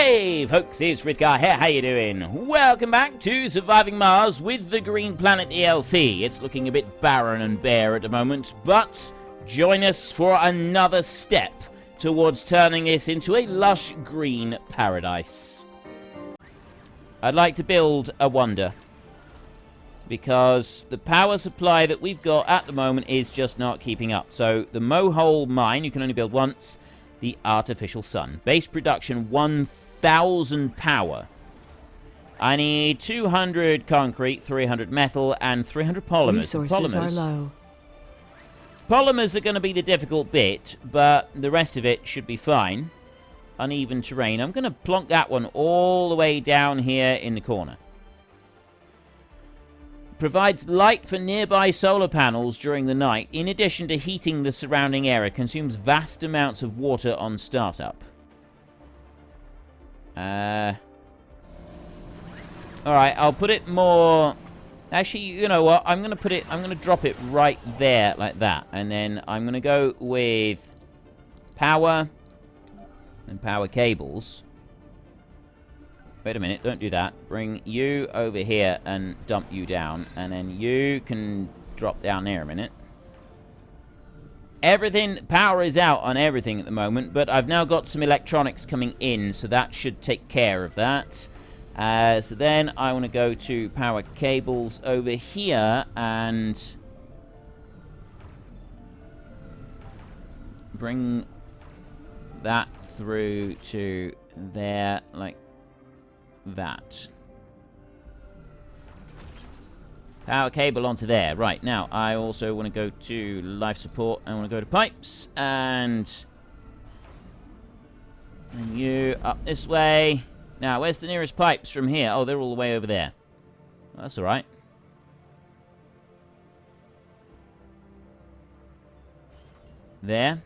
Hey folks, it's Frithgar here, how you doing? Welcome back to Surviving Mars with the Green Planet DLC. It's looking a bit barren and bare at the moment, but join us for another step towards turning this into a lush green paradise. I'd like to build a wonder, because the power supply that we've got at the moment is just not keeping up. So the Mohole mine, you can only build once. The artificial sun. Base production 1,000 power. I need 200 concrete, 300 metal, and 300 polymers. Resources are low. Polymers are going to be the difficult bit, but the rest of it should be fine. Uneven terrain. I'm going to plonk that one all the way down here in the corner. Provides light for nearby solar panels during the night, in addition to heating the surrounding area. Consumes vast amounts of water on startup. Alright, I'll put it more... Actually, you know what? I'm going to drop it right there, like that. And then I'm going to go with power and power cables. Wait a minute, don't do that. Bring you over here and dump you down. And then you can drop down there a minute. Everything, power is out on everything at the moment, but I've now got some electronics coming in, so that should take care of that. So then I want to go to power cables over here and bring that through to there, like that. Power cable onto there. Right, now I also want to go to life support. I want to go to pipes and you up this way. Now, where's the nearest pipes from here? Oh, they're all the way over there. Well, that's alright. There.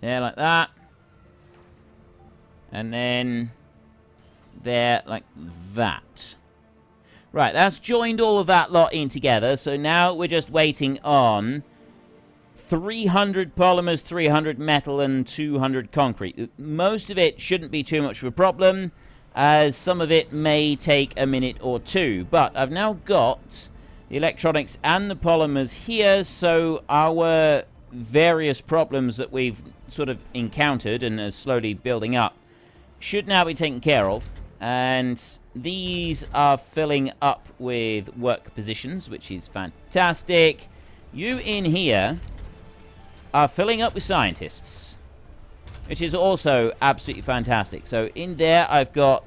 There, like that. And then there, like that. Right, that's joined all of that lot in together. So now we're just waiting on 300 polymers, 300 metal, and 200 concrete. Most of it shouldn't be too much of a problem, as some of it may take a minute or two. But I've now got the electronics and the polymers here, so our various problems that we've sort of encountered and are slowly building up should now be taken care of. And these are filling up with work positions, which is fantastic. You in here are filling up with scientists, which is also absolutely fantastic. So in there I've got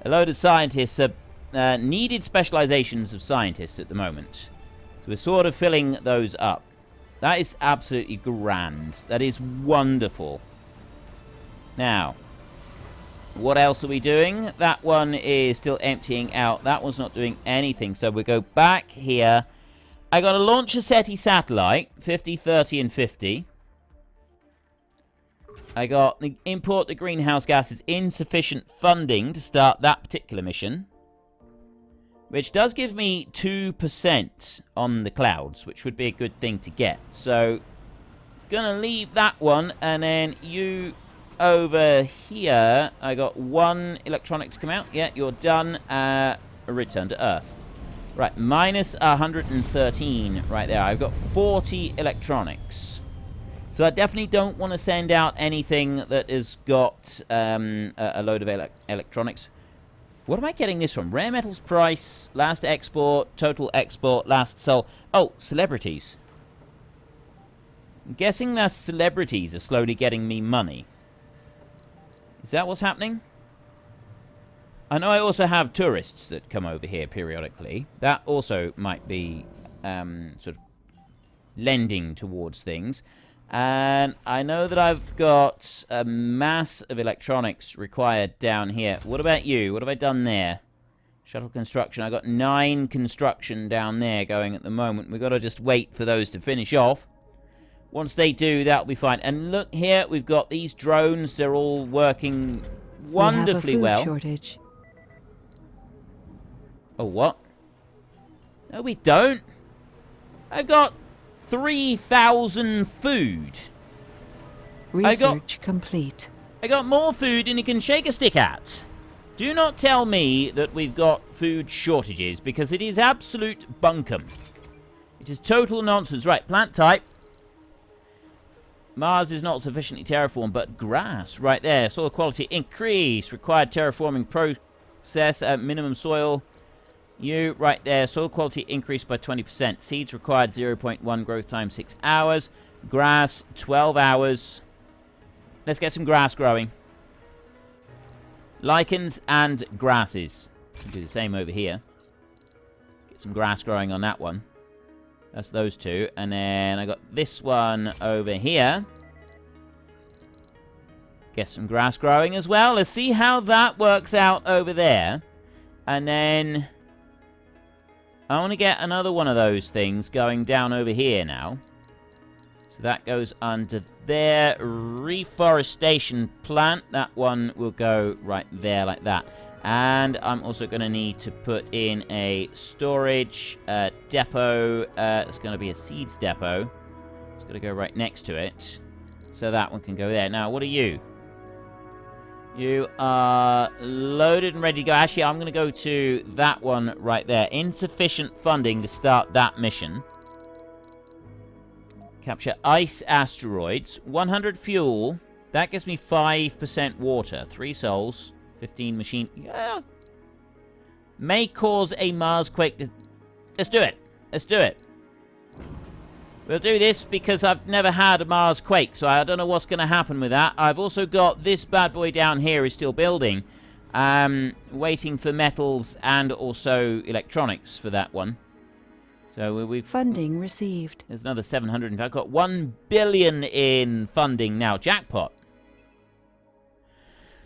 a load of scientists, needed specializations of scientists at the moment. So we're sort of filling those up. That is absolutely grand. That is wonderful. Now, what else are we doing? That one is still emptying out. That one's not doing anything. So we go back here. I got a Launceston satellite, 50, 30, and 50. I got the import the greenhouse gases, insufficient funding to start that particular mission, which does give me 2% on the clouds, which would be a good thing to get. So, gonna leave that one, and then you over here. I got one electronic to come out. Yeah, you're done. Return to Earth. Right, minus 113 right there. I've got 40 electronics. So I definitely don't want to send out anything that has got a load of electronics. What am I getting this from? Rare metals price, last export, total export, last sold. Oh, celebrities. I'm guessing that celebrities are slowly getting me money. Is that what's happening? I know I also have tourists that come over here periodically. That also might be sort of lending towards things. And I know that I've got a mass of electronics required down here. What about you? What have I done there? Shuttle construction. I've got 9 construction down there going at the moment. We've got to just wait for those to finish off. Once they do, that'll be fine. And look here, we've got these drones. They're all working wonderfully well. Shortage. Oh, what? No, we don't. I've got 3,000 food. Research complete. I got more food than you can shake a stick at. Do not tell me that we've got food shortages, because it is absolute bunkum. It is total nonsense. Right, plant type. Mars is not sufficiently terraformed, but grass right there. Soil quality increase. Required terraforming process at minimum soil. You right there. Soil quality increased by 20%. Seeds required 0.1 growth time 6 hours. Grass 12 hours. Let's get some grass growing. Lichens and grasses. Do the same over here. Get some grass growing on that one. That's those two. And then I got this one over here. Get some grass growing as well. Let's see how that works out over there. And then I want to get another one of those things going down over here now. So that goes under there. Reforestation plant. That one will go right there like that. And I'm also going to need to put in a storage depot. It's going to be a seeds depot. It's going to go right next to it. So that one can go there. Now, what are you? You are loaded and ready to go. Actually, I'm going to go to that one right there. Insufficient funding to start that mission. Capture ice asteroids. 100 fuel. That gives me 5% water. 3 souls. 15 machine. Yeah. May cause a Mars quake. Let's do it. Let's do it. We'll do this because I've never had a Mars quake, so I don't know what's going to happen with that. I've also got this bad boy down here is still building. Waiting for metals and also electronics for that one. So we Funding received. There's another 700. I've got 1 billion in funding now. Jackpot.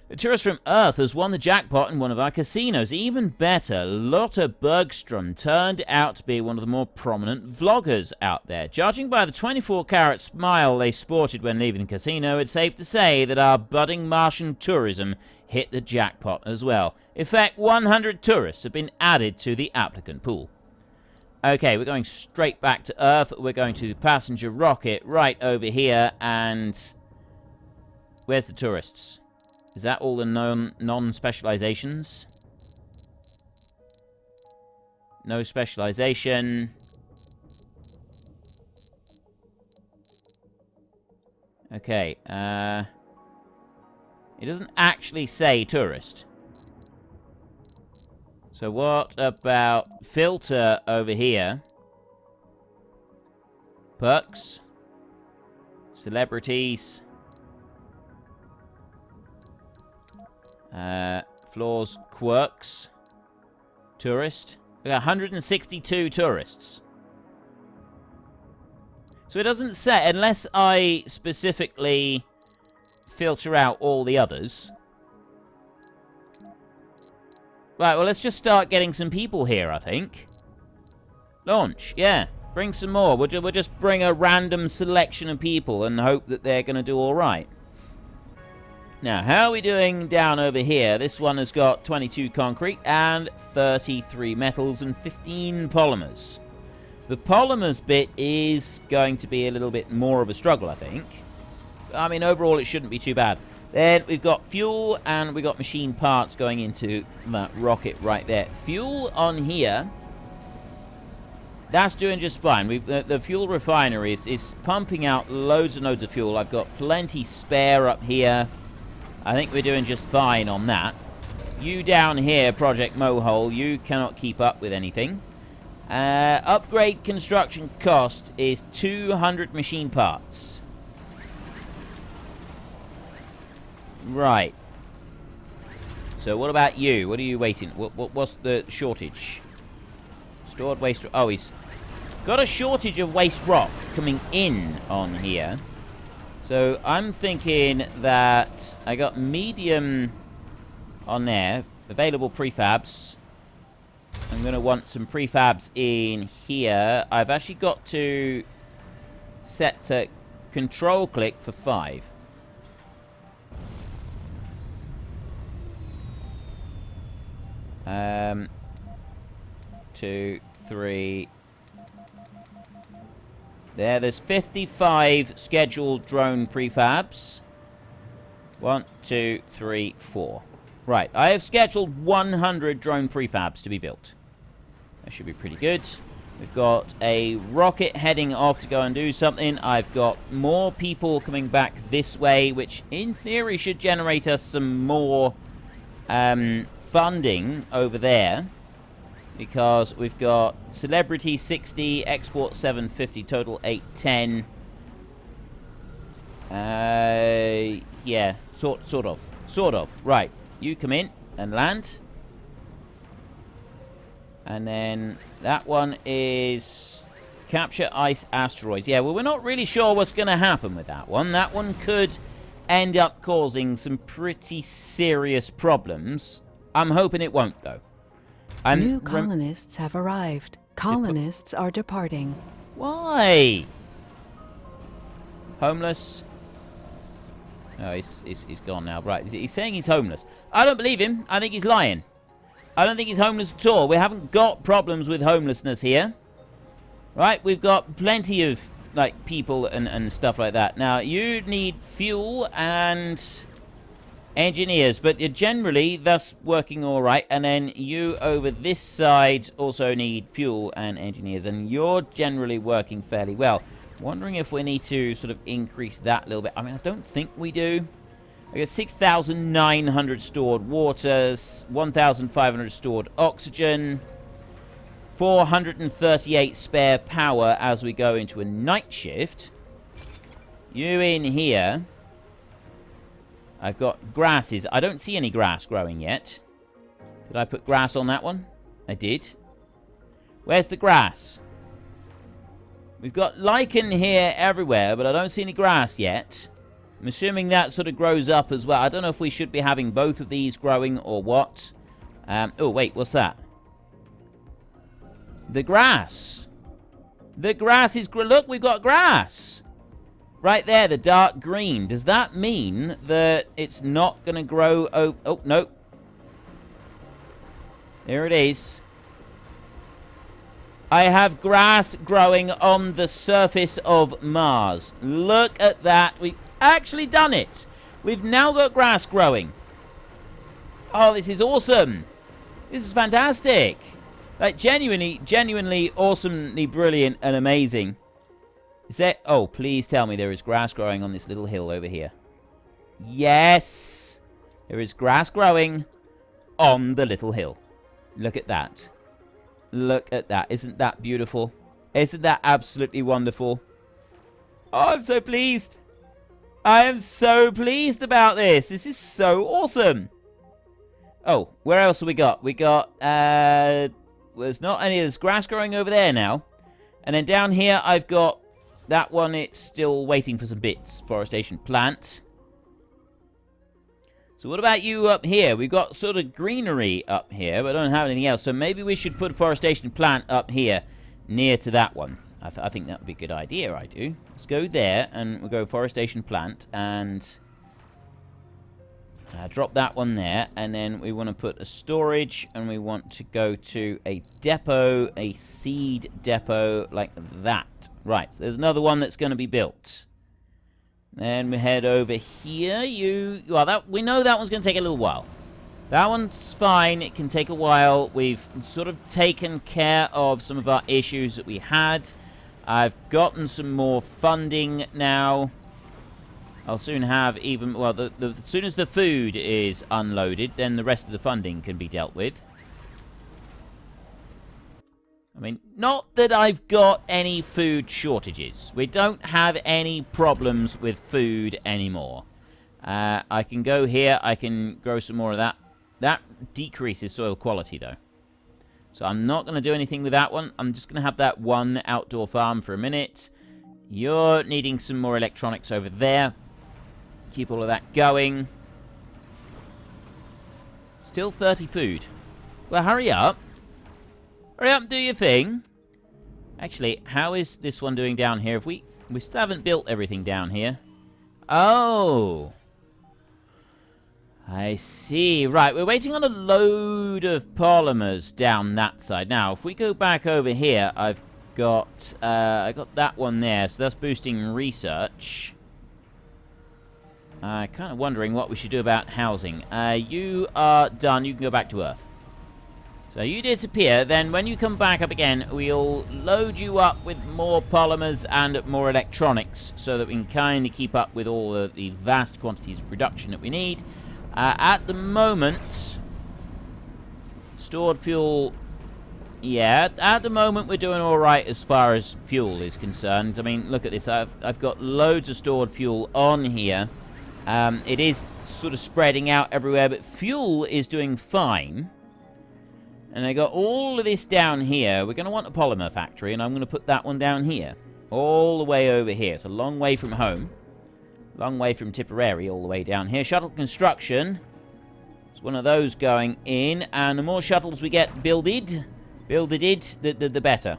A tourist from Earth has won the jackpot in one of our casinos. Even better, Lotta Bergstrom turned out to be one of the more prominent vloggers out there. Judging by the 24-carat smile they sported when leaving the casino, it's safe to say that our budding Martian tourism hit the jackpot as well. In fact, 100 tourists have been added to the applicant pool. Okay, we're going straight back to Earth. We're going to the passenger rocket right over here, and where's the tourists? Is that all the non-specializations? No specialization. Okay, it doesn't actually say tourist. So what about filter over here? Perks. Celebrities. Floors, quirks. Tourist. We got 162 tourists. So it doesn't say, unless I specifically filter out all the others. Right, well, let's just start getting some people here, I think. Launch, yeah. Bring some more. We'll just bring a random selection of people and hope that they're going to do all right. Now, how are we doing down over here? This one has got 22 concrete and 33 metals and 15 polymers. The polymers bit is going to be a little bit more of a struggle, I think. I mean, overall, it shouldn't be too bad. Then we've got fuel and we've got machine parts going into that rocket right there. Fuel on here, that's doing just fine. The fuel refinery is pumping out loads and loads of fuel. I've got plenty spare up here. I think we're doing just fine on that. You down here, Project Mohole, you cannot keep up with anything. Upgrade construction cost is 200 machine parts. Right. So what about you? What are you waiting? What's the shortage? Stored waste. Oh, he's got a shortage of waste rock coming in on here. So I'm thinking that I got medium on there. Available prefabs. I'm going to want some prefabs in here. I've actually got to set to control click for 5. Two, 3. There's 55 scheduled drone prefabs. 1, 2, 3, 4. Right, I have scheduled 100 drone prefabs to be built. That should be pretty good. We've got a rocket heading off to go and do something. I've got more people coming back this way, which in theory should generate us some more funding over there. Because we've got Celebrity 60, Export 750, total 810. Yeah, sort of. Right, you come in and land. And then that one is capture ice asteroids. Yeah, well, we're not really sure what's going to happen with that one. That one could end up causing some pretty serious problems. I'm hoping it won't, though. New colonists have arrived. Colonists are departing. Why? Homeless. Oh, he's gone now. Right, he's saying he's homeless. I don't believe him. I think he's lying. I don't think he's homeless at all. We haven't got problems with homelessness here. Right, we've got plenty of, like, people and stuff like that. Now, you need fuel and engineers, but generally, that's working all right. And then you over this side also need fuel and engineers, and you're generally working fairly well. Wondering if we need to sort of increase that a little bit. I mean, I don't think we do. I got 6,900 stored waters, 1,500 stored oxygen, 438 spare power as we go into a night shift. You in here. I've got grasses. I don't see any grass growing yet. Did I put grass on that one? I did. Where's the grass? We've got lichen here everywhere, but I don't see any grass yet. I'm assuming that sort of grows up as well. I don't know if we should be having both of these growing or what. Oh, wait, what's that? The grass. The grass is... Look, we've got grass. Right there, the dark green. Does that mean that it's not going to grow... Oh, no. There it is. I have grass growing on the surface of Mars. Look at that. We've actually done it. We've now got grass growing. Oh, this is awesome. This is fantastic. Like, genuinely awesomely brilliant and amazing. Is there... Oh, please tell me there is grass growing on this little hill over here. Yes. There is grass growing on the little hill. Look at that. Look at that. Isn't that beautiful? Isn't that absolutely wonderful? Oh, I'm so pleased. I am so pleased about this. This is so awesome. Oh, where else have we got? We got, there's not any, there's grass growing over there now. And then down here, I've got that one. It's still waiting for some bits. Forestation plant. So what about you up here? We've got sort of greenery up here, but I don't have anything else. So maybe we should put a forestation plant up here near to that one. I think that would be a good idea, I do. Let's go there, and we'll go forestation plant, and drop that one there. And then we want to put a storage, and we want to go to a depot, a seed depot, like that. Right, so there's another one that's going to be built. Then we head over here. Well, we know that one's going to take a little while. That one's fine. It can take a while. We've sort of taken care of some of our issues that we had. I've gotten some more funding now. I'll soon have even... Well, as soon as the food is unloaded, then the rest of the funding can be dealt with. I mean, not that I've got any food shortages. We don't have any problems with food anymore. I can go here. I can grow some more of that. That decreases soil quality, though. So I'm not going to do anything with that one. I'm just going to have that one outdoor farm for a minute. You're needing some more electronics over there. Keep all of that going. Still 30 food. Well, hurry up. Hurry up and do your thing. Actually, how is this one doing down here? If we still haven't built everything down here. Oh. I see. Right, we're waiting on a load of polymers down that side. Now, if we go back over here, I've got I got that one there, so that's boosting research. Kind of wondering what we should do about housing. You are done. You can go back to Earth. So you disappear, then when you come back up again, we'll load you up with more polymers and more electronics so that we can kind of keep up with all of the vast quantities of production that we need. At the moment, stored fuel, yeah, at the moment we're doing alright as far as fuel is concerned. I mean, look at this, I've got loads of stored fuel on here. It is sort of spreading out everywhere, but fuel is doing fine. And I got all of this down here. We're going to want a polymer factory, and I'm going to put that one down here. All the way over here. It's a long way from home. Long way from Tipperary, all the way down here. Shuttle construction. It's one of those going in. And the more shuttles we get builded, the better.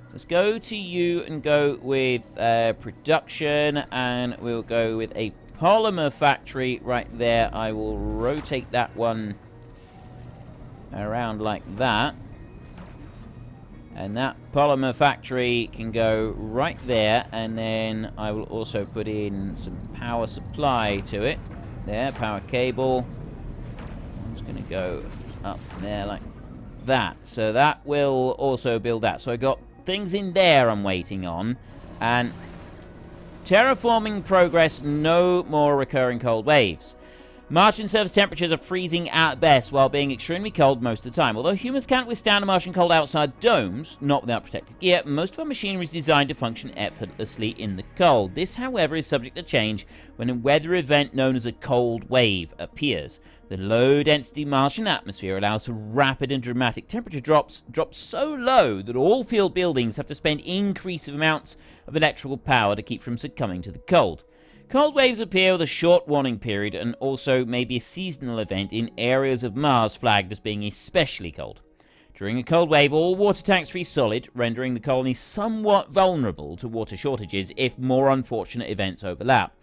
So let's go to you and go with production. And we'll go with a polymer factory right there. I will rotate that one around like that, and that polymer factory can go right there, and then I will also put in some power supply to it. There, power cable. I'm just going to go up there like that, so that will also build that. So I got things in there I'm waiting on, and terraforming progress, no more recurring cold waves. Martian surface temperatures are freezing at best while being extremely cold most of the time. Although humans can't withstand a Martian cold outside domes, not without protective gear, most of our machinery is designed to function effortlessly in the cold. This, however, is subject to change when a weather event known as a cold wave appears. The low-density Martian atmosphere allows for rapid and dramatic temperature drops so low that all field buildings have to spend increasing amounts of electrical power to keep from succumbing to the cold. Cold waves appear with a short warning period and also may be a seasonal event in areas of Mars flagged as being especially cold. During a cold wave, all water tanks freeze solid, rendering the colony somewhat vulnerable to water shortages if more unfortunate events overlap.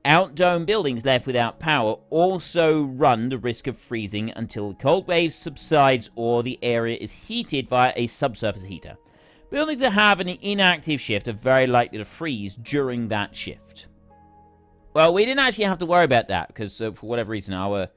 Outdome buildings left without power also run the risk of freezing until the cold wave subsides or the area is heated via a subsurface heater. Buildings that have an inactive shift are very likely to freeze during that shift. Well, we didn't actually have to worry about that, because for whatever reason, our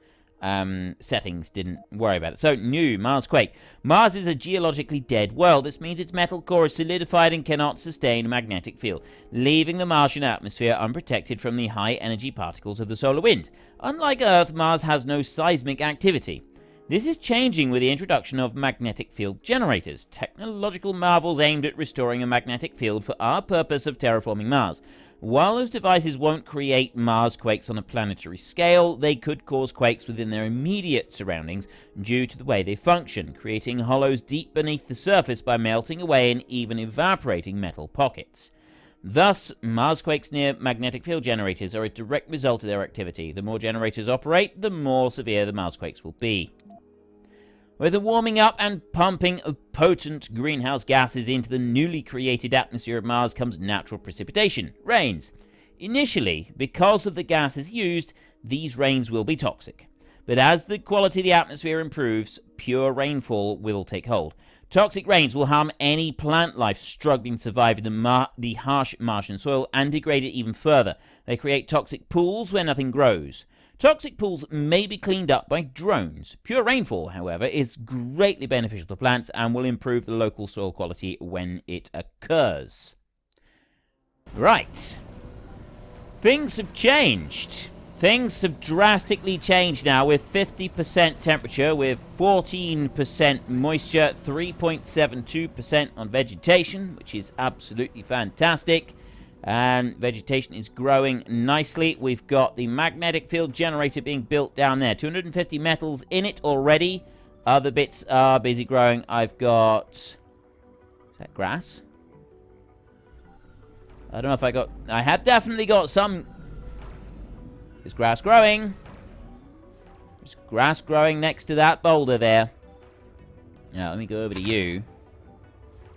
settings didn't worry about it. So, new Marsquake. Mars is a geologically dead world. This means its metal core is solidified and cannot sustain a magnetic field, leaving the Martian atmosphere unprotected from the high-energy particles of the solar wind. Unlike Earth, Mars has no seismic activity. This is changing with the introduction of magnetic field generators, technological marvels aimed at restoring a magnetic field for our purpose of terraforming Mars. While those devices won't create Mars quakes on a planetary scale, they could cause quakes within their immediate surroundings due to the way they function, creating hollows deep beneath the surface by melting away and even evaporating metal pockets. Thus, Mars quakes near magnetic field generators are a direct result of their activity. The more generators operate, the more severe the Mars quakes will be. With the warming up and pumping of potent greenhouse gases into the newly created atmosphere of Mars comes natural precipitation, rains. Initially, because of the gases used, these rains will be toxic. But as the quality of the atmosphere improves, pure rainfall will take hold. Toxic rains will harm any plant life struggling to survive in the harsh Martian soil and degrade it even further. They create toxic pools where nothing grows. Toxic pools may be cleaned up by drones. Pure rainfall, however, is greatly beneficial to plants and will improve the local soil quality when it occurs. Right. Things have changed. Things have drastically changed now with 50% temperature, with 14% moisture, 3.72% on vegetation, which is absolutely fantastic. And vegetation is growing nicely. We've got the magnetic field generator being built down there. 250 metals in it already. Other bits are busy growing. I've got... Is that grass? I don't know if I have definitely got some... There's grass growing. There's grass growing next to that boulder there. Now, let me go over to you.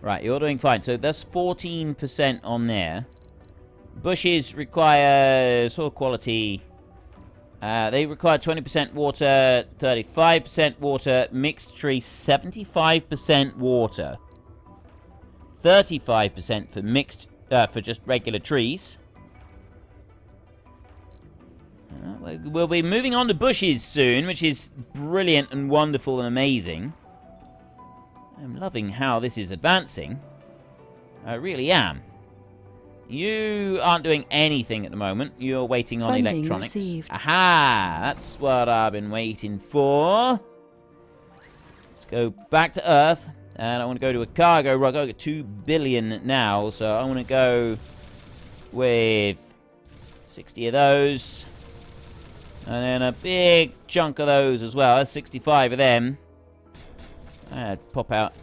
Right, you're doing fine. So that's 14% on there. Bushes require soil quality. They require 20% water, 35% water. Mixed trees, 75% water. 35% for mixed, for just regular trees. We'll be moving on to bushes soon, which is brilliant and wonderful and amazing. I'm loving how this is advancing. I really am. You aren't doing anything at the moment. You're waiting on Funding electronics. received. Aha! That's what I've been waiting for. Let's go back to Earth. And I want to go to a cargo. I've got 2 billion now. So I want to go with 60 of those. And then a big chunk of those as well. That's 65 of them. Pop out.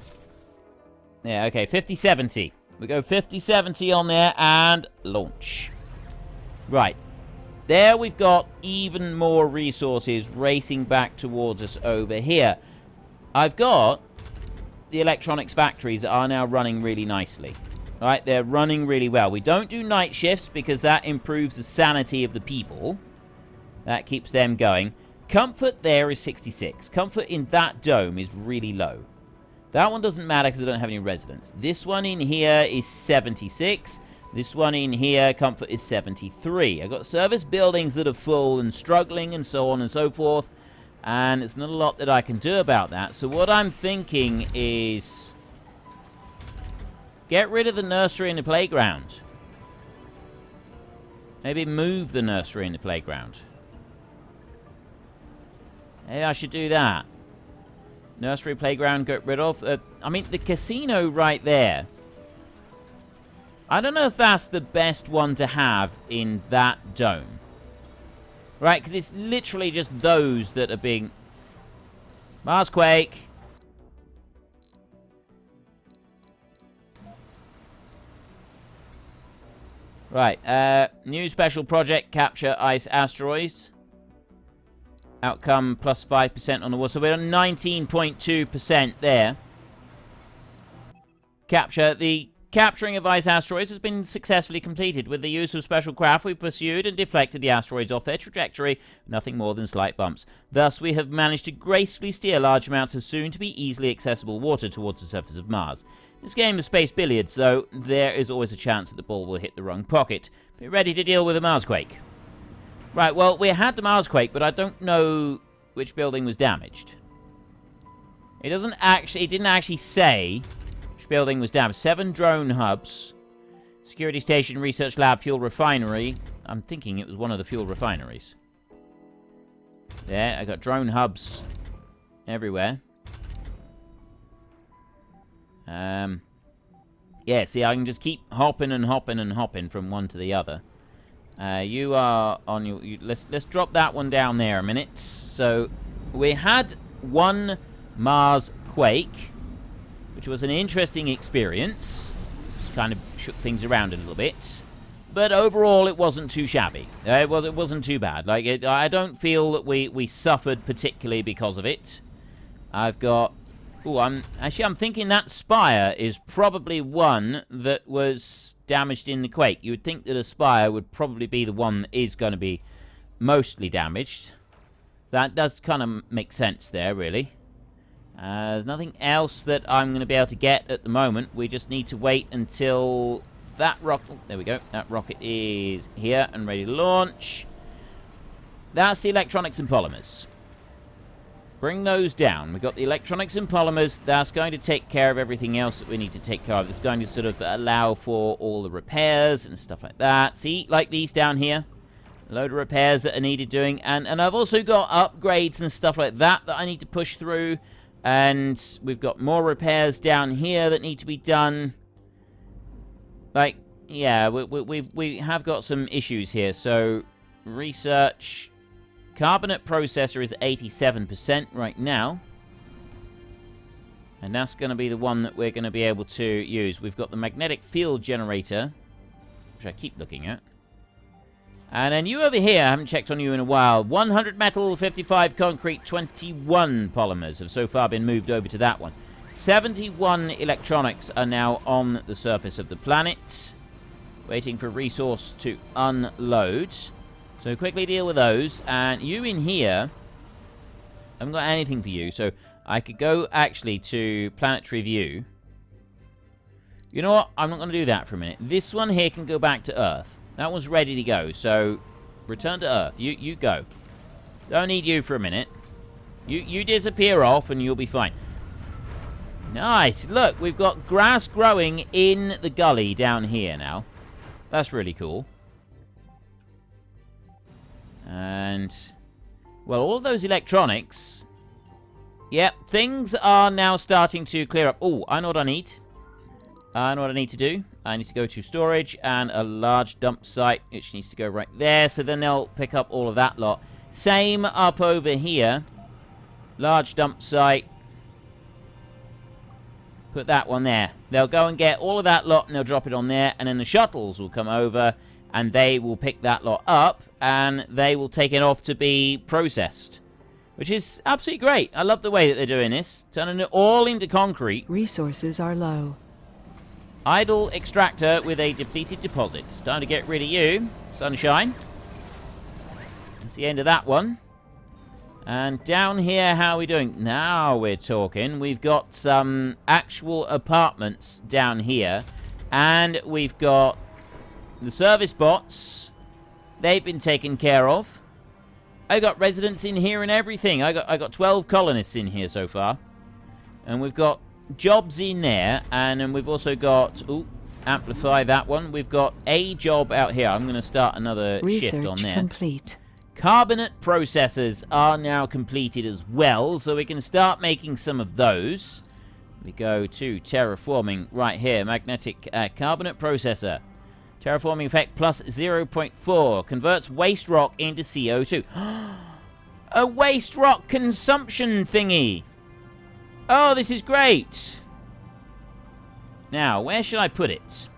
Yeah, okay. 50-70. We go 50-70 on there and launch. Right. There we've got even more resources racing back towards us over here. I've got the electronics factories that are now running really nicely. Right, they're running really well. We don't do night shifts because that improves the sanity of the people. That keeps them going. Comfort there is 66. Comfort in that dome is really low. That one doesn't matter because I don't have any residents. This one in here is 76. This one in here, comfort is 73. I've got service buildings that are full and struggling and so on and so forth. And there's not a lot that I can do about that. So what I'm thinking is get rid of the nursery and the playground. Maybe move the nursery and the playground. Hey, I should do that. Nursery, playground, get rid of. I mean, the casino right there. I don't know if that's the best one to have in that dome. Right, because it's literally just those that are being... Marsquake. Right, new special project, capture ice asteroids. Outcome plus 5% on the water. So we're on 19.2% there. The capturing of ice asteroids has been successfully completed. With the use of special craft, we pursued and deflected the asteroids off their trajectory, nothing more than slight bumps. Thus, we have managed to gracefully steer large amounts of soon-to-be easily accessible water towards the surface of Mars. This game is space billiards, though there is always a chance that the ball will hit the wrong pocket. Be ready to deal with a Marsquake. Right, well, we had the Marsquake, but I don't know which building was damaged. It didn't actually say which building was damaged. 7 drone hubs. Security station, research lab, fuel refinery. I'm thinking it was one of the fuel refineries. There, I got drone hubs everywhere. Yeah, see, I can just keep hopping and hopping and hopping from one to the other. You are on your... let's drop that one down there a minute. So, we had one Mars quake, which was an interesting experience. Just kind of shook things around a little bit. But overall, it wasn't too shabby. It wasn't too bad. Like, I don't feel that we suffered particularly because of it. I've got... Oh, I'm thinking that spire is probably one that was damaged in the quake. You would think that a spire would probably be the one that is going to be mostly damaged. That does kind of make sense there, really. There's nothing else that I'm going to be able to get at the moment. We just need to wait until that rocket... Oh, there we go. That rocket is here and ready to launch. That's the electronics and polymers. Bring those down. We've got the electronics and polymers. That's going to take care of everything else that we need to take care of. It's going to sort of allow for all the repairs and stuff like that. See, like these down here. A load of repairs that are needed doing. And I've also got upgrades and stuff like that that I need to push through. And we've got more repairs down here that need to be done. Like, yeah, we have got some issues here. So, research... Carbonate processor is 87% right now. And that's going to be the one that we're going to be able to use. We've got the magnetic field generator, which I keep looking at. And then you over here, I haven't checked on you in a while. 100 metal, 55 concrete, 21 polymers have so far been moved over to that one. 71 electronics are now on the surface of the planet, waiting for resource to unload. So quickly deal with those. And you in here, I haven't got anything for you. So I could go actually to planetary view. You know what? I'm not going to do that for a minute. This one here can go back to Earth. That one's ready to go. So, return to Earth. You go. Don't need you for a minute. You disappear off and you'll be fine. Nice. Look, we've got grass growing in the gully down here now. That's really cool. And, well, all of those electronics. Yep, things are now starting to clear up. Oh, I know what I need. I know what I need to do. I need to go to storage and a large dump site, which needs to go right there. So then they'll pick up all of that lot. Same up over here. Large dump site. Put that one there. They'll go and get all of that lot and they'll drop it on there. And then the shuttles will come over and they will pick that lot up and they will take it off to be processed. Which is absolutely great. I love the way that they're doing this. Turning it all into concrete. Resources are low. Idle extractor with a depleted deposit. It's time to get rid of you, sunshine. That's the end of that one. And down here, how are we doing? Now we're talking. We've got some actual apartments down here. And we've got the service bots. They've been taken care of. I got residents in here and everything. I got 12 colonists in here so far. And we've got jobs in there. And then we've also got... Ooh, amplify that one. We've got a job out here. I'm going to start another shift on there. Research complete. Carbonate processors are now completed as well, so we can start making some of those. We go to terraforming right here. Magnetic carbonate processor. Terraforming effect plus 0.4. Converts waste rock into CO2. A waste rock consumption thingy. Oh, this is great. Now, where should I put it?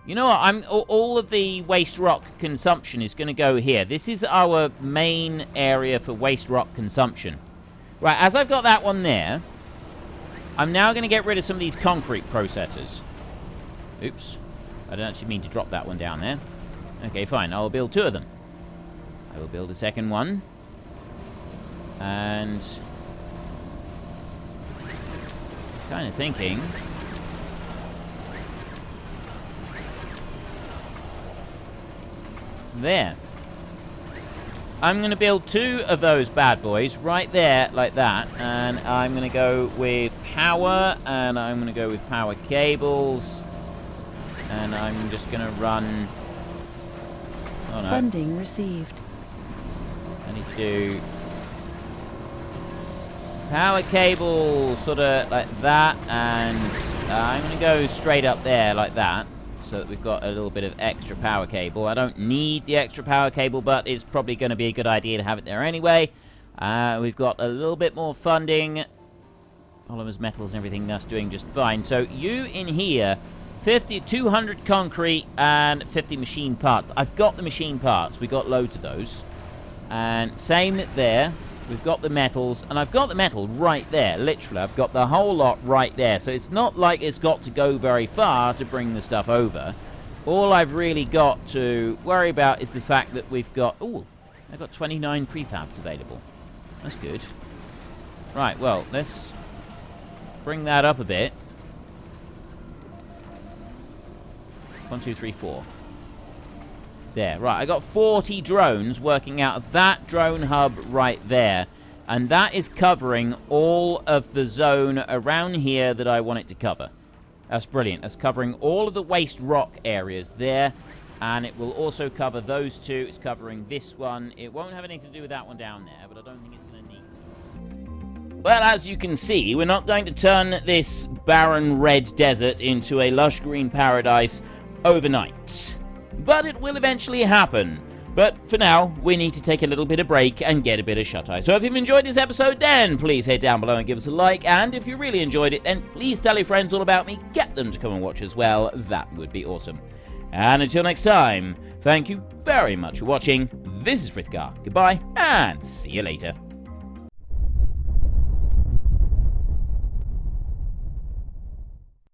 You know what? All of the waste rock consumption is going to go here. This is our main area for waste rock consumption. Right, as I've got that one there, I'm now going to get rid of some of these concrete processors. Oops. I didn't actually mean to drop that one down there. Okay, fine. I'll build 2 of them. I will build a second one. And... kind of thinking... there. I'm going to build 2 of those bad boys right there, like that. And I'm going to go with power, and I'm going to go with power cables. And I'm just going to run... oh, no. Funding received. I need to do... power cable, sort of like that. And I'm going to go straight up there, like that. So that we've got a little bit of extra power cable. I don't need the extra power cable, but it's probably going to be a good idea to have it there anyway. We've got a little bit more funding. Polymers, metals, and everything, that's doing just fine. So you in here, 200 concrete and 50 machine parts. I've got the machine parts. We've got loads of those. And same there. We've got the metals, and I've got the metal right there, literally. I've got the whole lot right there. So it's not like it's got to go very far to bring the stuff over. All I've really got to worry about is the fact that we've got... ooh, I've got 29 prefabs available. That's good. Right, well, let's bring that up a bit. 1, 2, 3, 4. There, right, I got 40 drones working out of that drone hub right there. And that is covering all of the zone around here that I want it to cover. That's brilliant. That's covering all of the waste rock areas there. And it will also cover those 2. It's covering this one. It won't have anything to do with that one down there, but I don't think it's going to need to. Well, as you can see, we're not going to turn this barren red desert into a lush green paradise overnight. But it will eventually happen. But for now, we need to take a little bit of break and get a bit of shut-eye. So if you've enjoyed this episode, then please head down below and give us a like. And if you really enjoyed it, then please tell your friends all about me. Get them to come and watch as well. That would be awesome. And until next time, thank you very much for watching. This is Frithgar. Goodbye, and see you later.